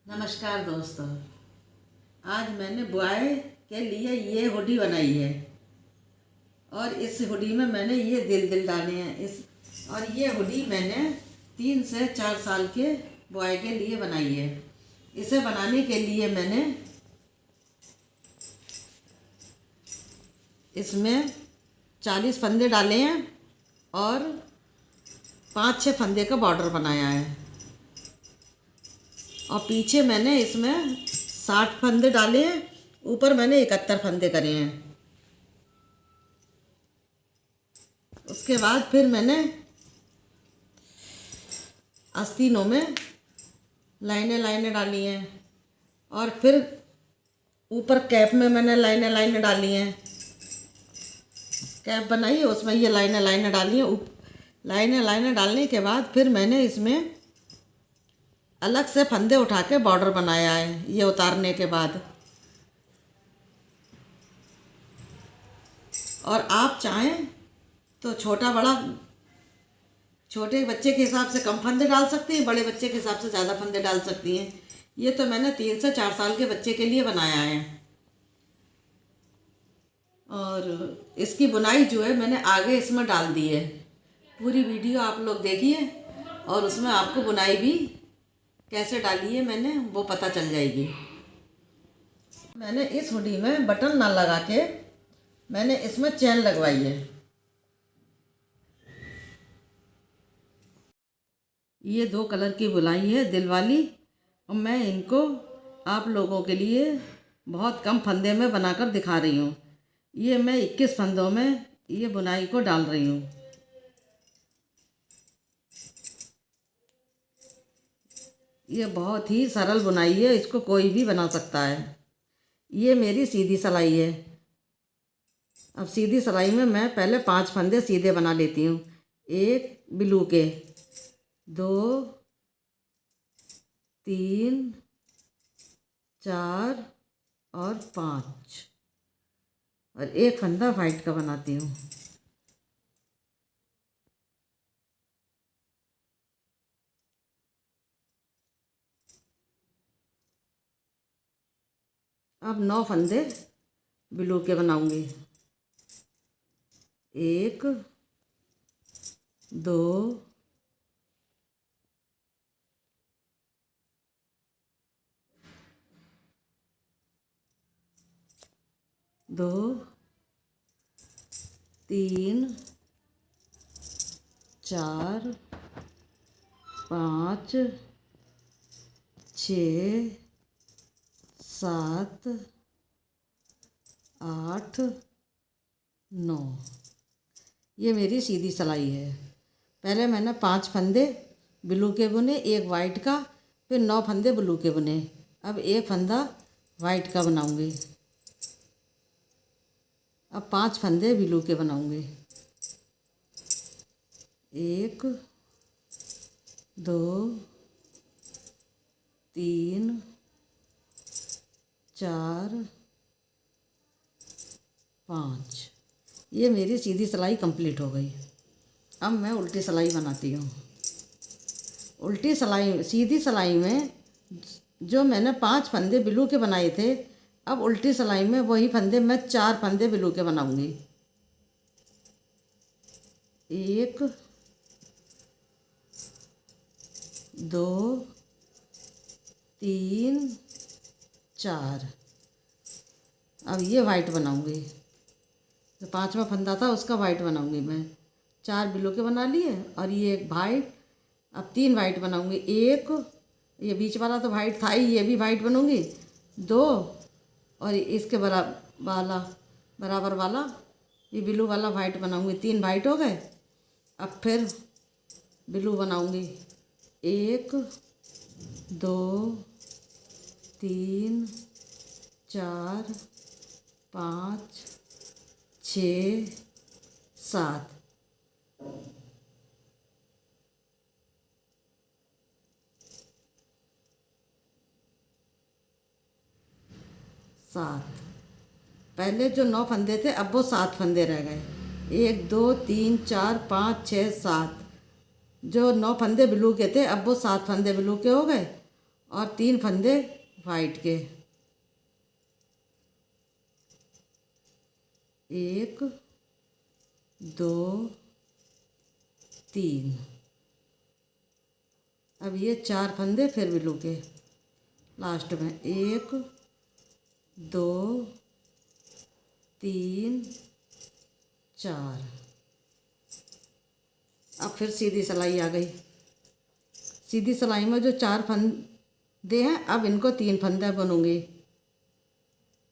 नमस्कार दोस्तों। आज मैंने बॉय के लिए ये हुडी बनाई है और इस हुडी में मैंने ये दिल दिल डाले हैं। और ये हुडी मैंने 3 से 4 साल के बॉय के लिए बनाई है। इसे बनाने के लिए मैंने इसमें 40 फंदे डाले हैं और 5-6 फंदे का बॉर्डर बनाया है। और पीछे मैंने इसमें 60 फंदे डाले हैं, ऊपर मैंने 71 फंदे करे हैं। उसके बाद फिर मैंने आस्तीनों में लाइनें डाली हैं और फिर ऊपर कैप में मैंने लाइनें डाली हैं। कैप बनाई है, उसमें ये लाइनें डाली हैं। लाइनें डालने के बाद फिर मैंने इसमें अलग से फंदे उठा के बॉर्डर बनाया है। ये उतारने के बाद और आप चाहें तो छोटे बच्चे के हिसाब से कम फंदे डाल सकती हैं, बड़े बच्चे के हिसाब से ज़्यादा फंदे डाल सकती हैं। ये तो मैंने 3 से 4 साल के बच्चे के लिए बनाया है। और इसकी बुनाई जो है मैंने आगे इसमें डाल दी है। पूरी वीडियो आप लोग देखिए और उसमें आपको बुनाई भी कैसे डाली है मैंने वो पता चल जाएगी। मैंने इस हुडी में बटन ना लगा के मैंने इसमें चैन लगवाई है। ये 2 कलर की बुनाई है दिल वाली, और मैं इनको आप लोगों के लिए बहुत कम फंदे में बनाकर दिखा रही हूँ। ये मैं 21 फंदों में ये बुनाई को डाल रही हूँ। ये बहुत ही सरल बुनाई है, इसको कोई भी बना सकता है। ये मेरी सीधी सिलाई है। अब सीधी सिलाई में मैं पहले 5 फंदे सीधे बना लेती हूँ। 1 ब्लू के, 2 3 4 और 5 और 1 फंदा वाइट का बनाती हूँ। अब 9 फंदे ब्लू के बनाऊंगी। 1 2 2 3 4 5 6 7 8 9। ये मेरी सीधी सिलाई है। पहले मैंने 5 फंदे ब्लू के बुने, 1 वाइट का, फिर 9 फंदे ब्लू के बुने। अब 1 फंदा वाइट का बनाऊंगी। अब 5 फंदे ब्लू के बनाऊंगी। 1 2 3 4 5। ये मेरी सीधी सिलाई कंप्लीट हो गई। अब मैं उल्टी सिलाई बनाती हूँ। सीधी सिलाई में जो मैंने 5 फंदे ब्लू के बनाए थे, अब उल्टी सिलाई में वही फंदे मैं 4 फंदे ब्लू के बनाऊंगी। 1 2 3 4। अब ये वाइट बनाऊंगी। जो 5वां फंदा था उसका वाइट बनाऊंगी मैं। 4 ब्लू के बना लिए और ये 1 वाइट। अब 3 वाइट बनाऊंगी। 1, ये बीच वाला तो वाइट था ही, ये भी वाइट बनूंगी। 2 और इसके बराबर वाला ये ब्लू वाला वाइट बनाऊंगी। 3 वाइट हो गए। अब फिर ब्लू बनाऊंगी। 1 2 3 4 5 6 7। पहले जो 9 फंदे थे अब वो 7 फंदे रह गए। 1 2 3 4 5 6 7। जो 9 फंदे ब्लू के थे अब वो 7 फंदे ब्लू के हो गए और 3 फंदे वाइट के। 1 2 3। अब ये 4 फंदे फिर ब्लू के लास्ट में। 1 2 3 4। अब फिर सीधी सिलाई आ गई। सीधी सिलाई में जो 4 फंदे हैं, अब इनको 3 फंदे बुनूंगी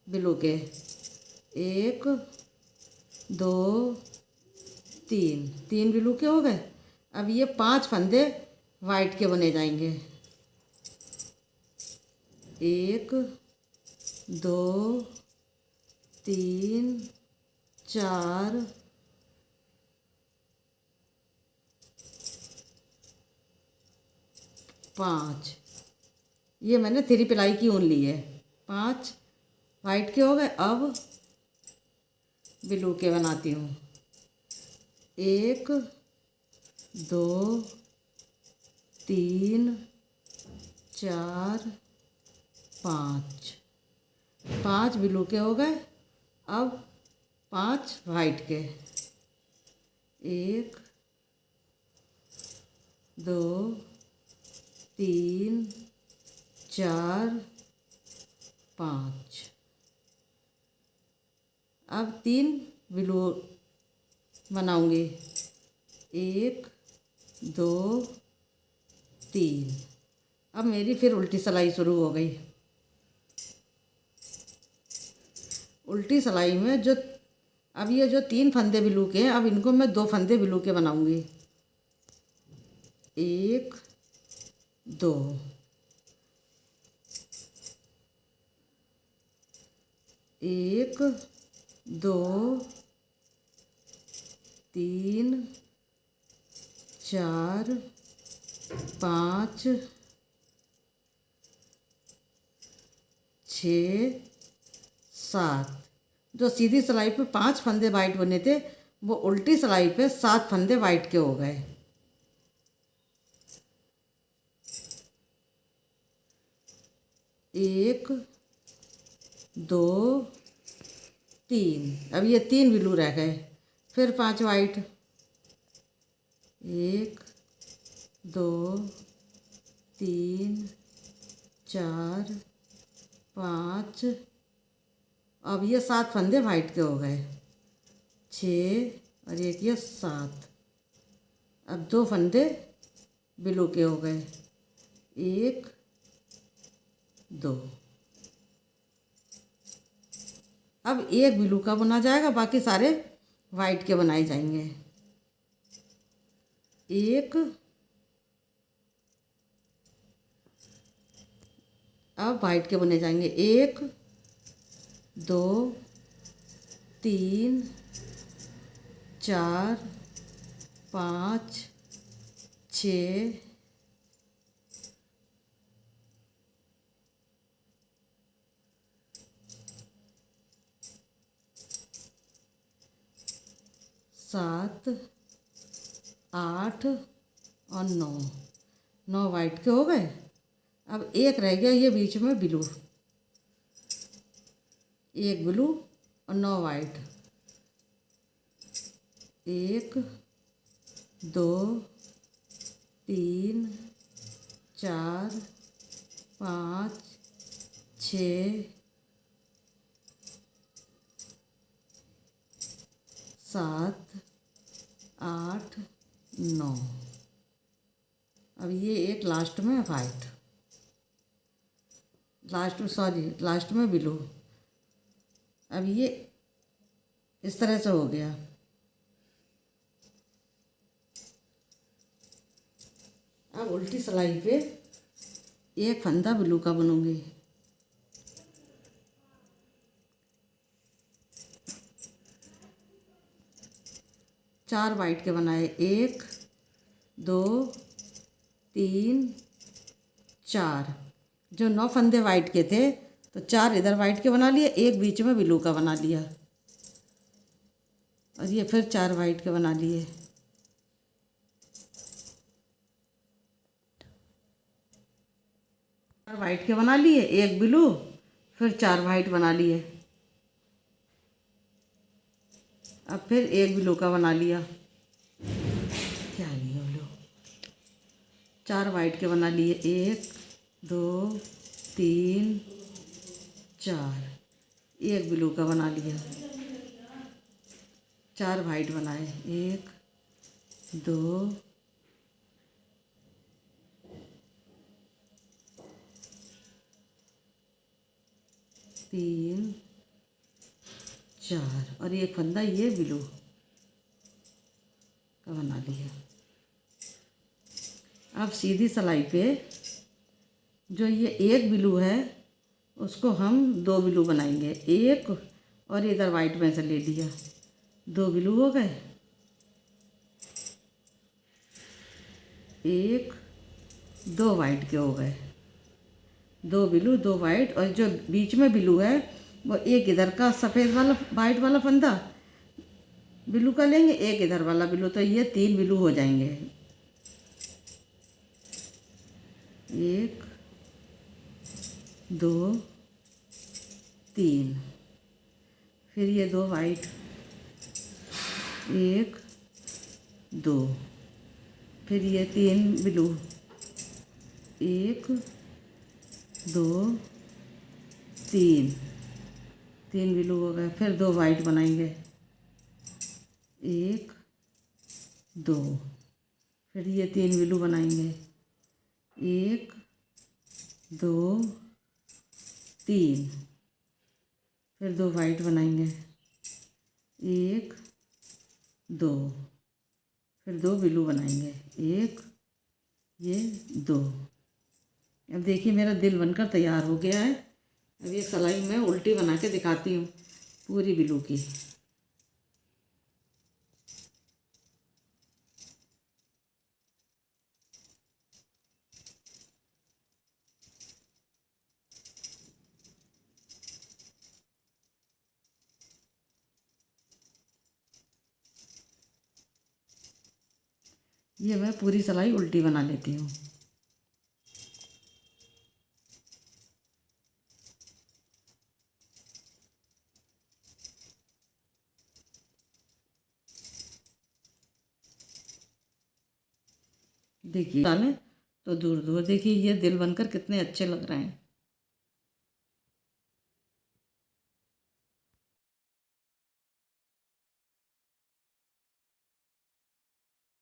ब्लू के। 1 2 3। 3 ब्लू के हो गए। अब ये 5 फंदे वाइट के बुने जाएंगे। 1 2 3 4 5। ये मैंने 3 प्लाई की ऊन ली है। 5 वाइट के हो गए। अब ब्लू के बनाती हूँ। 1 2 3 4 5। 5 ब्लू के हो गए। अब 5 वाइट के। 1 2 3 4 5। अब 3 ब्लू बनाऊंगी। 1 2 3। अब मेरी फिर उल्टी सिलाई शुरू हो गई। उल्टी सिलाई में जो अब ये जो 3 फंदे ब्लू के हैं, अब इनको मैं 2 फंदे ब्लू के बनाऊंगी। 1 2। 1 2 3 4 5 6 7। जो सीधी सिलाई पे 5 फंदे वाइट बने थे, वो उल्टी सिलाई पे 7 फंदे वाइट के हो गए। 1 2 3। अब ये 3 ब्लू रह गए। फिर 5 वाइट। 1 2 3 4 5। अब ये 7 फंदे वाइट के हो गए। 6 और एक ये 7। अब 2 फंदे ब्लू के हो गए। 1 2। अब एक ब्लू का बुना जाएगा, बाकी सारे वाइट के बनाए जाएंगे। 1। अब वाइट के बुने जाएंगे। 1 2 3 4 5 6 7 8 और 9। 9 वाइट के हो गए। अब एक रह गया ये बीच में ब्लू। 1 ब्लू और 9 वाइट। 1 2 3 4 5 6 7 8 9। अब ये एक लास्ट में वाइट, लास्ट में ब्लू। अब ये इस तरह से हो गया। अब उल्टी सिलाई पे एक फंदा ब्लू का बुनूंगी। चार वाइट के बनाए। 1 2 3 4। जो 9 फंदे वाइट के थे, तो 4 इधर वाइट के बना लिए, एक बीच में ब्लू का बना लिया, और ये फिर 4 वाइट के बना लिए। 4 वाइट के बना लिए, एक ब्लू, फिर 4 वाइट बना लिए। अब फिर एक ब्लू का बना लिया। क्या लिए ब्लू? 4 वाइट के बना लिए, 1 2 3 4। एक ब्लू का बना लिया। 4 वाइट बनाए, 1 2 3 4 और एक फंदा ये ब्लू का बना लिया। अब सीधी सिलाई पे जो ये एक ब्लू है उसको हम 2 ब्लू बनाएंगे, एक और इधर वाइट में से ले लिया, 2 ब्लू हो गए, 1 2 वाइट के हो गए, 2 ब्लू 2 वाइट, और जो बीच में ब्लू है वो एक इधर का सफ़ेद वाला वाइट वाला फंदा ब्लू का लेंगे, एक इधर वाला ब्लू, तो ये 3 ब्लू हो जाएंगे। 1 2 3, फिर ये 2 वाइट, 1 2, फिर ये 3 ब्लू, 1 2 3, 3 ब्लू हो गए, फिर 2 वाइट बनाएंगे, 1 2, फिर ये 3 ब्लू बनाएंगे, 1 2 3, फिर 2 वाइट बनाएंगे, 1 2, फिर 2 ब्लू बनाएंगे, 1 ये 2। अब देखिए मेरा दिल बनकर तैयार हो गया है। अब ये सिलाई मैं उल्टी बना के दिखाती हूँ पूरी ब्लू की। ये मैं पूरी सिलाई उल्टी बना लेती हूँ। देखिए डालें तो दूर दूर देखिए ये दिल बनकर कितने अच्छे लग रहे हैं।